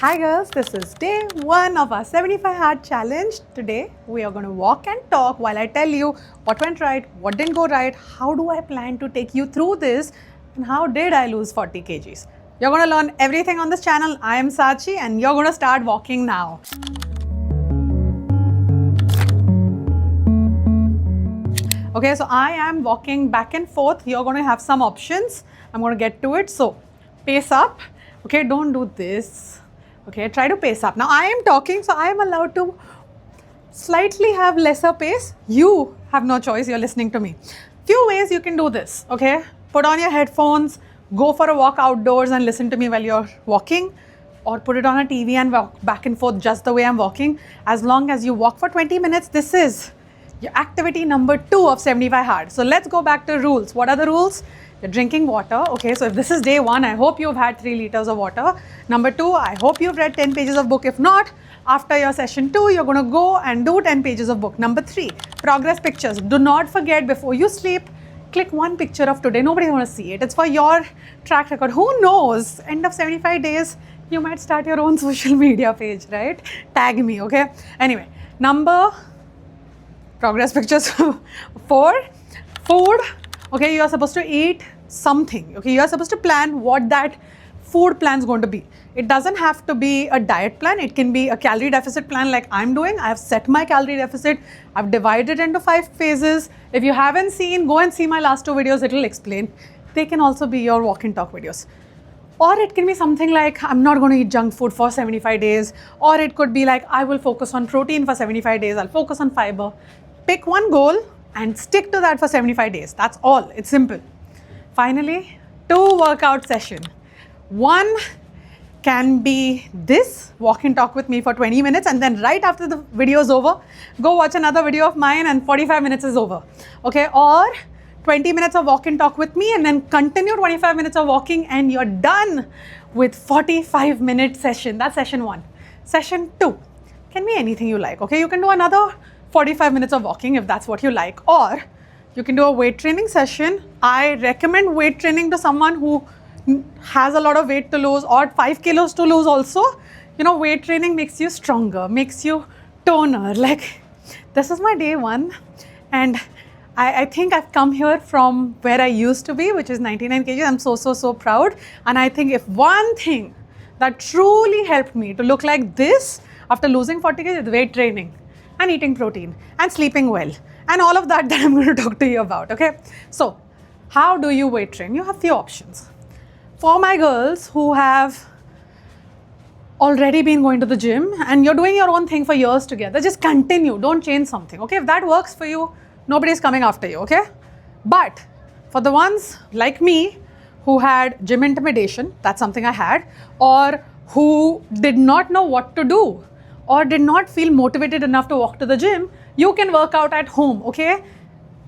Hi girls, this is day 1 of our 75 hard challenge. Today we are going to walk and talk while I tell you what went right, what didn't go right, how do I plan to take you through this, and how did I lose 40 kgs. You're going to learn everything on this channel. I am Sweatchi and you're going to start walking now. Okay, so I am walking back and forth. You're going to have some options. I'm going to get to it. So pace up. Okay, don't do this. Okay, try to pace up. Now I am talking, so I am allowed to slightly have lesser pace. You have no choice, you're listening to me. Few ways you can do this, okay? Put on your headphones, go for a walk outdoors and listen to me while you're walking, or put it on a TV and walk back and forth just the way I'm walking. As long as you walk for 20 minutes, this is your activity number 2 of 75 hard. So let's go back to rules. What are the rules? You're drinking water. Okay, so if this is day 1, I hope you've had 3 liters of water. Number 2, I hope you've read 10 pages of book. If not, after your session 2, you're going to go and do 10 pages of book. Number 3, progress pictures. Do not forget, before you sleep, click one picture of today. Nobody's going to see it. It's for your track record. Who knows? End of 75 days, you might start your own social media page, right? Tag me, okay? Anyway, progress pictures. 4, food. Okay, you are supposed to eat something. Okay, you are supposed to plan what that food plan is going to be. It doesn't have to be a diet plan. It can be a calorie deficit plan like I'm doing. I have set my calorie deficit. I've divided into 5 phases. If you haven't seen, go and see my last 2 videos. It will explain. They can also be your walk and talk videos. Or it can be something like, I'm not going to eat junk food for 75 days. Or it could be like, I will focus on protein for 75 days. I'll focus on fiber. Pick one goal and stick to that for 75 days. That's all. It's simple. Finally, 2 workout session. 1 can be this, walk and talk with me for 20 minutes, and then right after the video is over, go watch another video of mine and 45 minutes is over. Okay, or 20 minutes of walk and talk with me and then continue 25 minutes of walking and you're done with 45-minute session. That's session 1. Session 2 can be anything you like. Okay, you can do another 45 minutes of walking if that's what you like, or you can do a weight training session. I recommend weight training to someone who has a lot of weight to lose or 5 kilos to lose also. You know, weight training makes you stronger, makes you toner. Like, this is my day 1 and I think I've come here from where I used to be, which is 99 kg. I'm so proud. And I think if one thing that truly helped me to look like this after losing 40 kg is weight training and eating protein and sleeping well and all of that I'm going to talk to you about, okay? So, how do you weight train? You have few options. For my girls who have already been going to the gym and you're doing your own thing for years together, just continue, don't change something, okay? If that works for you, nobody's coming after you, okay? But for the ones like me who had gym intimidation, that's something I had, or who did not know what to do, or did not feel motivated enough to walk to the gym, you can work out at home, okay?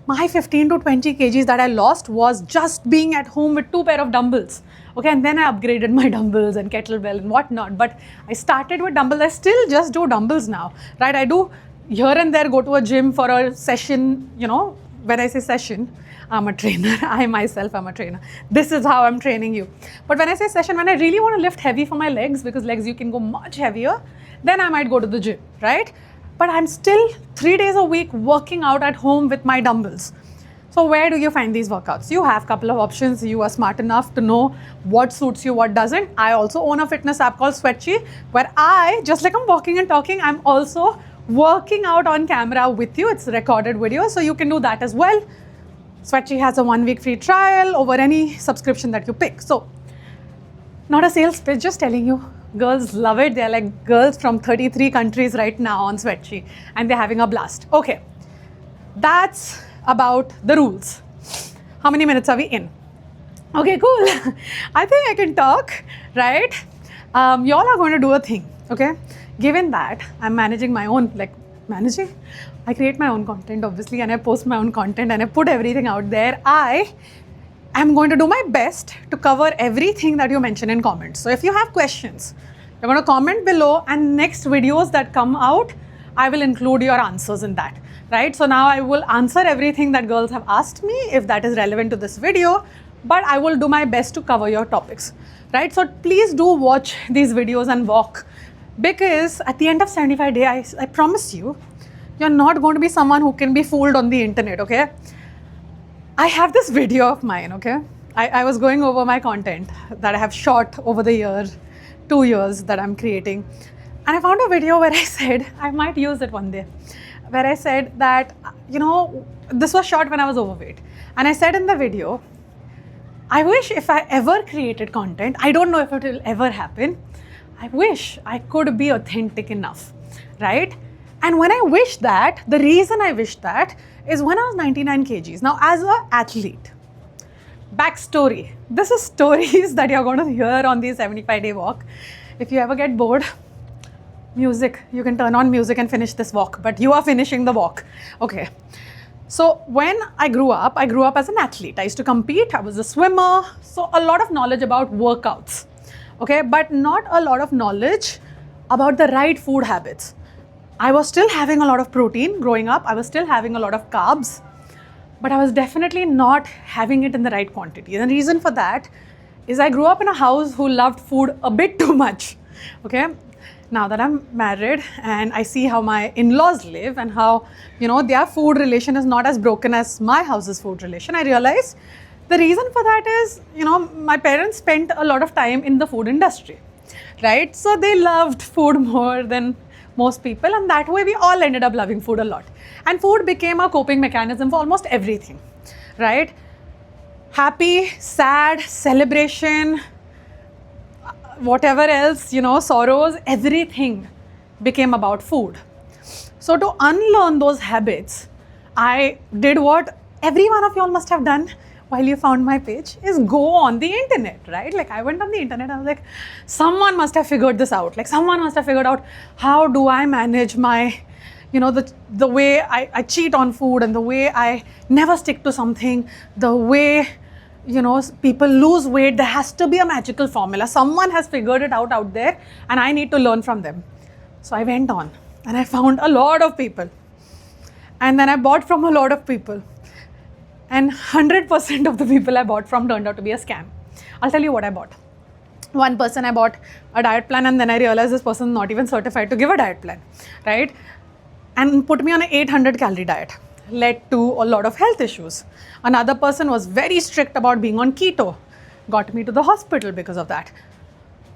My 15 to 20 kgs that I lost was just being at home with 2 pair of dumbbells, okay? And then I upgraded my dumbbells and kettlebell and whatnot, but I started with dumbbells. I still just do dumbbells now, right? I do here and there go to a gym for a session, you know. When I say session, I'm a trainer. I myself am a trainer. This is how I'm training you. But when I say session, when I really want to lift heavy for my legs, because legs you can go much heavier, then I might go to the gym, right? But I'm still 3 days a week working out at home with my dumbbells. So where do you find these workouts? You have a couple of options. You are smart enough to know what suits you, what doesn't. I also own a fitness app called Sweatchi, where I, just like I'm walking and talking, I'm also working out on camera with you. It's recorded video, so you can do that as well. Sweatchi has a 1-week free trial over any subscription that you pick. So, not a sales pitch, just telling you, girls love it. They're like girls from 33 countries right now on Sweatchi and they're having a blast. Okay, that's about the rules. How many minutes are we in? Okay, cool. I think I can talk, right? Y'all are going to do a thing, okay? Given that I'm managing my own, I create my own content obviously and I post my own content and I put everything out there. I am going to do my best to cover everything that you mention in comments. So if you have questions, you're going to comment below and next videos that come out, I will include your answers in that, right? So now I will answer everything that girls have asked me if that is relevant to this video. but I will do my best to cover your topics, right? So please do watch these videos and walk, because at the end of 75 days, I promise you, you're not going to be someone who can be fooled on the internet, okay? I have this video of mine, okay? I was going over my content that I have shot over the year, 2 years that I'm creating. And I found a video where I said, I might use it one day, where I said that, this was shot when I was overweight. And I said in the video, I wish if I ever created content, I don't know if it will ever happen, I wish I could be authentic enough, right? And when I wish that, the reason I wish that is when I was 99 kgs. Now, as an athlete, backstory, this is stories that you're going to hear on the 75-day walk. If you ever get bored, music, you can turn on music and finish this walk, but you are finishing the walk, okay? So when I grew up as an athlete. I used to compete, I was a swimmer, so a lot of knowledge about workouts, okay? But not a lot of knowledge about the right food habits. I was still having a lot of protein growing up, I was still having a lot of carbs, but I was definitely not having it in the right quantity. And the reason for that is I grew up in a house who loved food a bit too much, okay? Now that I'm married and I see how my in-laws live and how, their food relation is not as broken as my house's food relation, I realized the reason for that is, my parents spent a lot of time in the food industry, right? So they loved food more than most people, and that way we all ended up loving food a lot. And food became a coping mechanism for almost everything, right? Happy, sad, celebration, whatever else, sorrows, everything became about food. So to unlearn those habits, I did what every one of y'all must have done while you found my page, is go on the internet, right? Like I went on the internet, I was like, someone must have figured this out. Like someone must have figured out, how do I manage my, the way I cheat on food, and the way I never stick to something, the way, people lose weight. There has to be a magical formula. Someone has figured it out there, and I need to learn from them. So I went on and I found a lot of people, and then I bought from a lot of people, and 100% of the people I bought from turned out to be a scam. I'll tell you what I bought. One person, I bought a diet plan, and then I realized this person is not even certified to give a diet plan, right? And put me on an 800 calorie diet. Led to a lot of health issues. Another person was very strict about being on keto. Got me to the hospital because of that.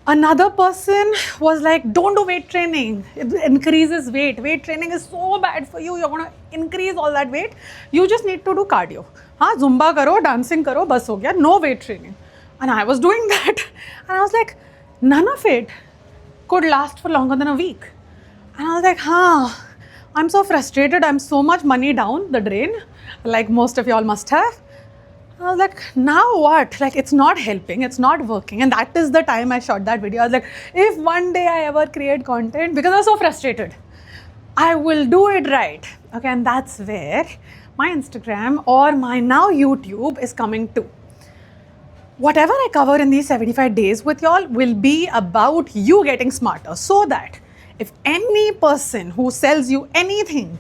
Another person was like, don't do weight training. It increases weight. Weight training is so bad for you. You're going to increase all that weight. You just need to do cardio. Zumba karo, dancing karo, bas ho gaya. No weight training. And I was doing that. And I was like, none of it could last for longer than a week. And I was like, I'm so frustrated. I'm so much money down the drain, like most of y'all must have. I was like, now what? Like, it's not helping, it's not working. And that is the time I shot that video. I was like, if one day I ever create content, because I was so frustrated, I will do it right. Okay, and that's where my Instagram or my now YouTube is coming to. Whatever I cover in these 75 days with y'all will be about you getting smarter, so that if any person who sells you anything,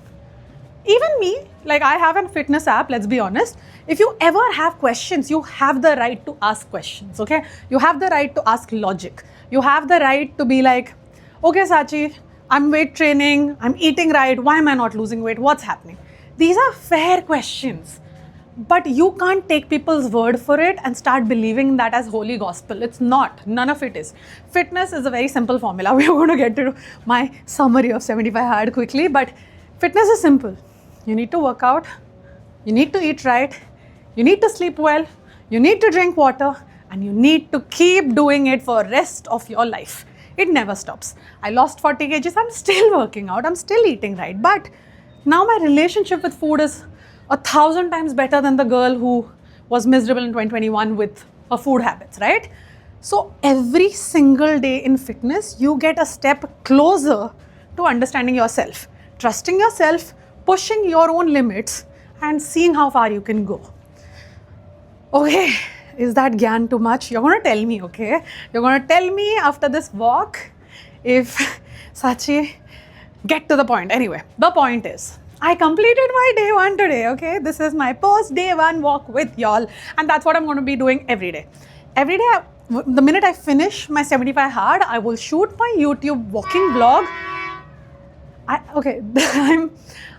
even me, like I have a fitness app, let's be honest, if you ever have questions, you have the right to ask questions, okay? You have the right to ask logic. You have the right to be like, okay, Sachi, I'm weight training, I'm eating right, why am I not losing weight, what's happening? These are fair questions, but you can't take people's word for it and start believing that as holy gospel. It's not, none of it is. Fitness is a very simple formula. We're going to get to my summary of 75 hard quickly, but fitness is simple. You need to work out, you need to eat right, you need to sleep well, you need to drink water, and you need to keep doing it for the rest of your life. It never stops. I lost 40 kgs, I'm still working out, I'm still eating right, but now my relationship with food is 1,000 times better than the girl who was miserable in 2021 with her food habits, right? So every single day in fitness, you get a step closer to understanding yourself, trusting yourself, pushing your own limits, and seeing how far you can go. Okay, is that gyan too much? You're going to tell me, okay? You're going to tell me after this walk if, Sachi, get to the point. Anyway, the point is, I completed my day 1 today, okay? This is my post day 1 walk with y'all, and that's what I'm going to be doing every day. Every day, the minute I finish my 75 hard, I will shoot my YouTube walking vlog. Okay,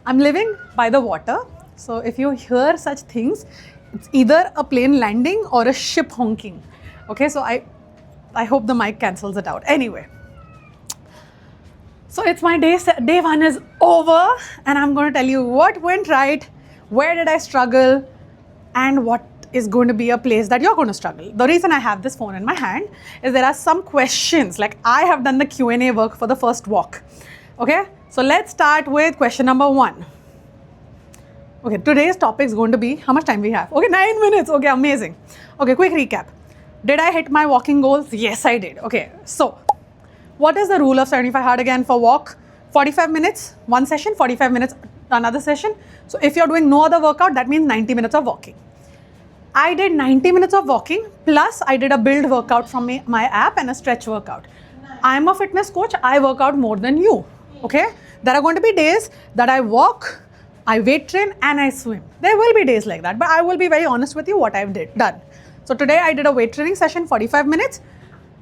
I'm living by the water, so if you hear such things, it's either a plane landing or a ship honking. Okay, so I hope the mic cancels it out. Anyway. So it's my day 1 is over, and I'm going to tell you what went right, where did I struggle, and what is going to be a place that you're going to struggle. The reason I have this phone in my hand is there are some questions, like I have done the Q&A work for the first walk. Okay, so let's start with question number 1. Okay, today's topic is going to be, how much time we have? Okay, 9 minutes. Okay, amazing. Okay, quick recap. Did I hit my walking goals? Yes, I did. Okay, so what is the rule of 75 hard again for walk? 45 minutes, one session, 45 minutes, another session. So if you're doing no other workout, that means 90 minutes of walking. I did 90 minutes of walking, plus I did a build workout from my app and a stretch workout. I'm a fitness coach, I work out more than you, okay? There are going to be days that I walk, I weight train, and I swim. There will be days like that, but I will be very honest with you what I've done. So today I did a weight training session, 45 minutes,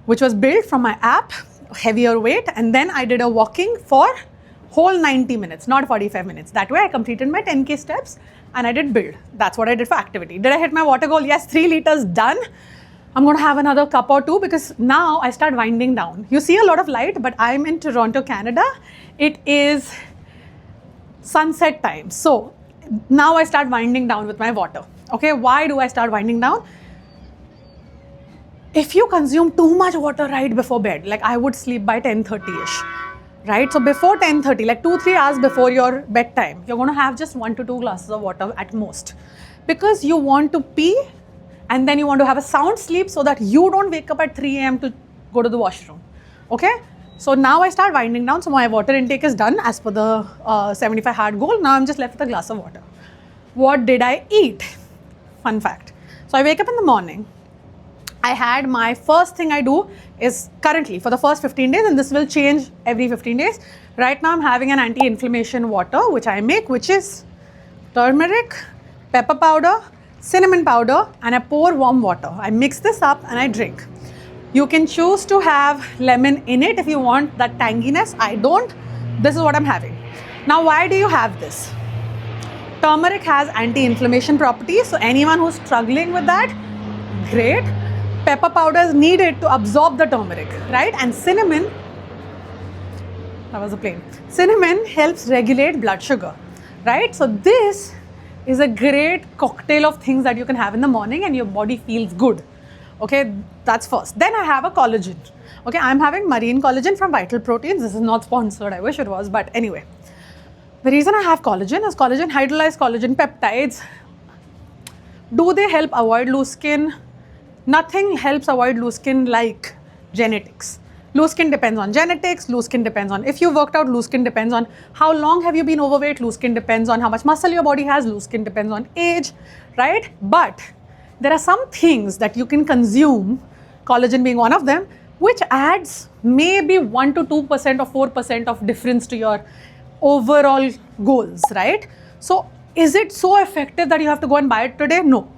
which was built from my app, heavier weight, and then I did a walking for whole 90 minutes, not 45 minutes. That way I completed my 10k steps and I did build. That's what I did for activity. Did I hit my water goal? Yes, 3 liters done. I'm going to have another cup or 2 because now I start winding down. You see a lot of light, but I'm in Toronto, Canada. It is sunset time. So now I start winding down with my water. Okay, why do I start winding down? If you consume too much water right before bed, like I would sleep by 10:30ish, right? So before 10:30, like 2-3 hours before your bedtime, you're going to have just 1 to 2 glasses of water at most, because you want to pee and then you want to have a sound sleep so that you don't wake up at 3 a.m. to go to the washroom. Okay? So now I start winding down. So my water intake is done as per the 75 hard goal. Now I'm just left with a glass of water. What did I eat? Fun fact. So I wake up in the morning. I had my first thing I do is currently for the first 15 days, and this will change every 15 days. Right now I'm having an anti-inflammation water which I make, which is turmeric, pepper powder, cinnamon powder, and I pour warm water. I mix this up and I drink. You can choose to have lemon in it if you want that tanginess. I don't. This is what I'm having. Now why do you have this? Turmeric has anti-inflammation properties, so anyone who's struggling with that, great. Pepper powder is needed to absorb the turmeric, right? And cinnamon, that was a plane. Cinnamon helps regulate blood sugar, right? So this is a great cocktail of things that you can have in the morning and your body feels good. Okay, that's first. Then I have a collagen. Okay, I'm having marine collagen from Vital Proteins. This is not sponsored, I wish it was, but anyway. The reason I have collagen is collagen, hydrolyzed collagen peptides. Do they help avoid loose skin? Nothing helps avoid loose skin like genetics. Loose skin depends on genetics, loose skin depends on if you worked out, loose skin depends on how long have you been overweight, loose skin depends on how much muscle your body has, loose skin depends on age, right? But there are some things that you can consume, collagen being one of them, which adds maybe 1 to 2% or 4% of difference to your overall goals, right? So is it so effective that you have to go and buy it today? No.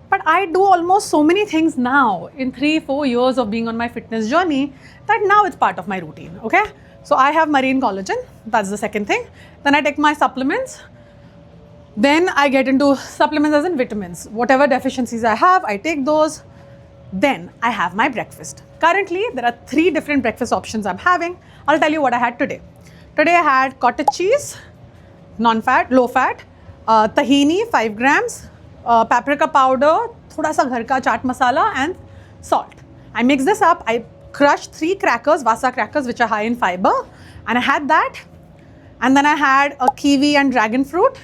But I do almost so many things now in 3-4 years of being on my fitness journey that now it's part of my routine, okay? So I have marine collagen, that's the second thing. Then I take my supplements. Then I get into supplements as in vitamins. Whatever deficiencies I have, I take those. Then I have my breakfast. Currently, there are 3 different breakfast options I'm having. I'll tell you what I had today. Today I had cottage cheese, non-fat, low-fat, tahini, 5 grams, paprika powder, thoda sa ghar ka chaat masala, and salt. I mix this up. I crushed 3 crackers, Vasa crackers, which are high in fiber, and I had that. And then I had a kiwi and dragon fruit,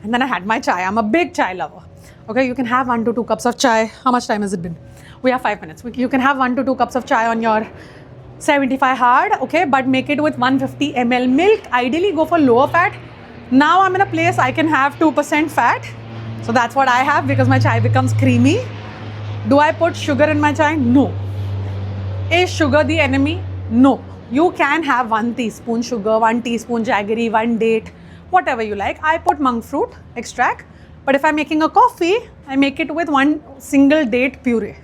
and then I had my chai. I'm a big chai lover. Okay, you can have 1 to 2 cups of chai. How much time has it been? We have 5 minutes. You can have 1 to 2 cups of chai on your 75 hard, okay, but make it with 150 ml milk. Ideally, go for lower fat. Now I'm in a place I can have 2% fat. So that's what I have because my chai becomes creamy. Do I put sugar in my chai? No. Is sugar the enemy? No. You can have 1 teaspoon sugar, 1 teaspoon jaggery, 1 date, whatever you like. I put monk fruit extract, but if I'm making a coffee, I make it with 1 single date puree.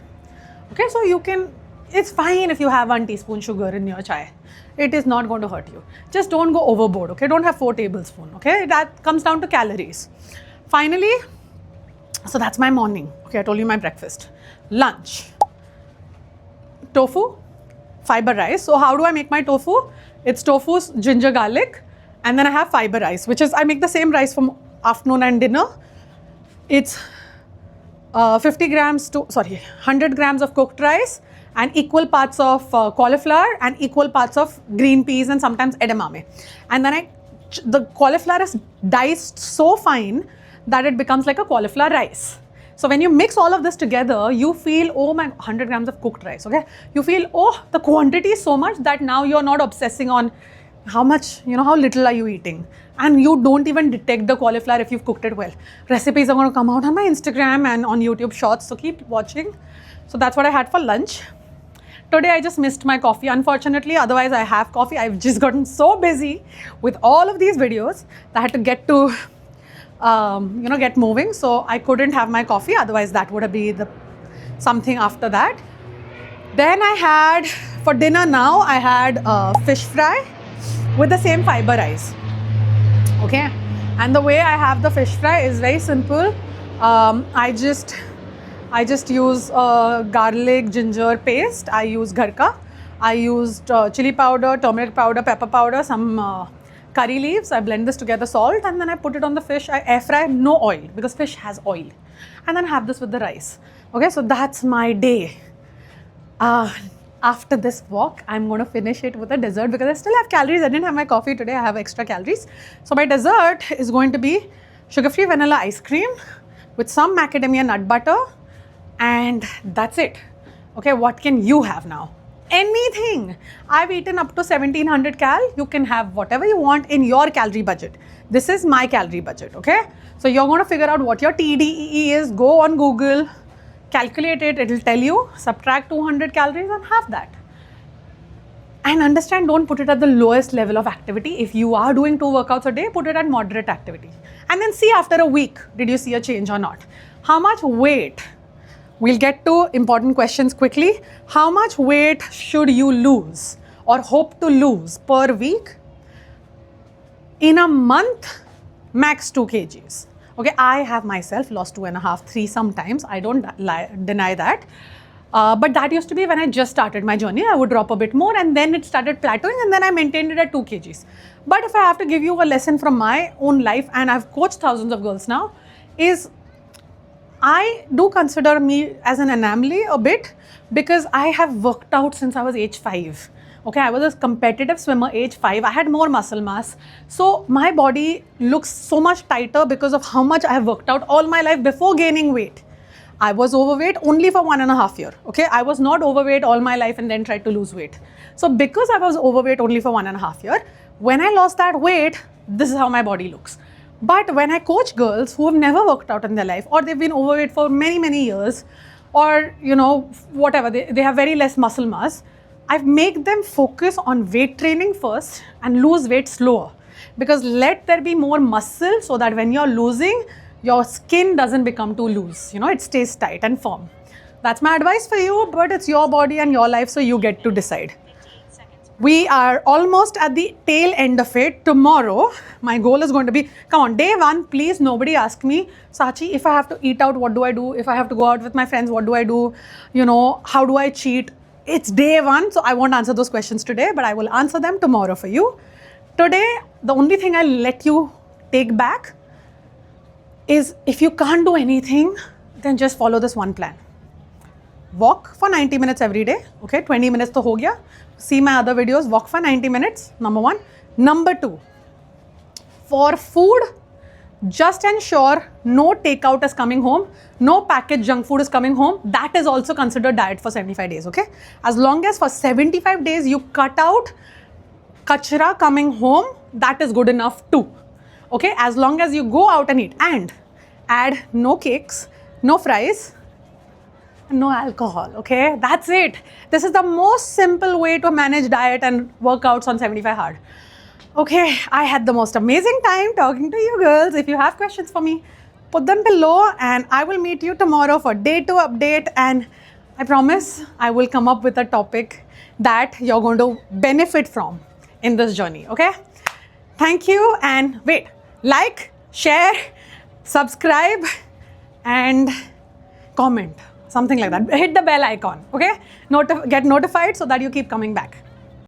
Okay, so you can, it's fine if you have 1 teaspoon sugar in your chai. It is not going to hurt you. Just don't go overboard, okay? Don't have 4 tablespoons, okay? That comes down to calories. Finally, so that's my morning. Okay, I told you my breakfast. Lunch, tofu, fiber rice. So how do I make my tofu? It's tofu, ginger, garlic, and then I have fiber rice, which is, I make the same rice for afternoon and dinner. It's 100 grams of cooked rice and equal parts of cauliflower and equal parts of green peas and sometimes edamame. And then the cauliflower is diced so fine that it becomes like a cauliflower rice. So when you mix all of this together, you feel, oh my, 100 grams of cooked rice, okay? You feel, oh, the quantity is so much that now you're not obsessing on how much, how little are you eating. And you don't even detect the cauliflower if you've cooked it well. Recipes are going to come out on my Instagram and on YouTube Shorts, so keep watching. So that's what I had for lunch. Today I just missed my coffee, unfortunately. Otherwise I have coffee. I've just gotten so busy with all of these videos that I had to get to get moving. So I couldn't have my coffee. Otherwise that would be something after that. Then I had, for dinner now, I had fish fry with the same fiber rice. Okay. And the way I have the fish fry is very simple. I just use garlic, ginger paste. I use gharka. I used chili powder, turmeric powder, pepper powder, some curry leaves. I blend this together, salt, and then I put it on the fish. I air fry, no oil, because fish has oil. And then have this with the rice. Okay, so that's my day. After this walk, I'm going to finish it with a dessert because I still have calories. I didn't have my coffee today. I have extra calories. So my dessert is going to be sugar-free vanilla ice cream with some macadamia nut butter. And that's it. Okay, what can you have now? Anything. I've eaten up to 1700 cal. You can have whatever you want in your calorie budget. This is my calorie budget, okay? So you're going to figure out what your TDEE is. Go on Google, calculate it. It will tell you, subtract 200 calories and have that. And understand, don't put it at the lowest level of activity. If you are doing 2 workouts a day, put it at moderate activity. And then see after a week, did you see a change or not? How much weight? We'll get to important questions quickly. How much weight should you lose or hope to lose per week? In a month, max 2 kgs. Okay, I have myself lost 2.5, 3 sometimes. I don't deny that. But that used to be when I just started my journey. I would drop a bit more and then it started plateauing and then I maintained it at 2 kgs. But if I have to give you a lesson from my own life, and I've coached thousands of girls now, is I do consider me as an anomaly a bit because I have worked out since I was age 5. Okay, I was a competitive swimmer age 5. I had more muscle mass. So my body looks so much tighter because of how much I have worked out all my life before gaining weight. I was overweight only for 1.5 years. Okay, I was not overweight all my life and then tried to lose weight. So because I was overweight only for 1.5 years, when I lost that weight, this is how my body looks. But when I coach girls who have never worked out in their life, or they've been overweight for many, many years, or whatever, they have very less muscle mass, I make them focus on weight training first and lose weight slower. Because let there be more muscle so that when you're losing, your skin doesn't become too loose. It stays tight and firm. That's my advice for you, but it's your body and your life, so you get to decide. We are almost at the tail end of it. Tomorrow, my goal is going to be, come on, day 1, please nobody ask me, Sachi, if I have to eat out, what do I do? If I have to go out with my friends, what do I do? How do I cheat? It's day 1, so I won't answer those questions today, but I will answer them tomorrow for you. Today, the only thing I'll let you take back is if you can't do anything, then just follow this one plan. Walk for 90 minutes every day. Okay, 20 minutes to ho gaya. See my other videos, walk for 90 minutes, number 1. Number 2, for food, just ensure no takeout is coming home, no packaged junk food is coming home. That is also considered diet for 75 days, okay? As long as for 75 days you cut out kachra coming home, that is good enough too, okay? As long as you go out and eat, and add no cakes, no fries, no alcohol, okay? That's it. This is the most simple way to manage diet and workouts on 75 hard. Okay, I had the most amazing time talking to you girls. If you have questions for me, put them below and I will meet you tomorrow for day 2 update, and I promise I will come up with a topic that you're going to benefit from in this journey, okay? Thank you, and wait, like, share, subscribe and comment, something like that. Hit the bell icon, okay? Get notified so that you keep coming back.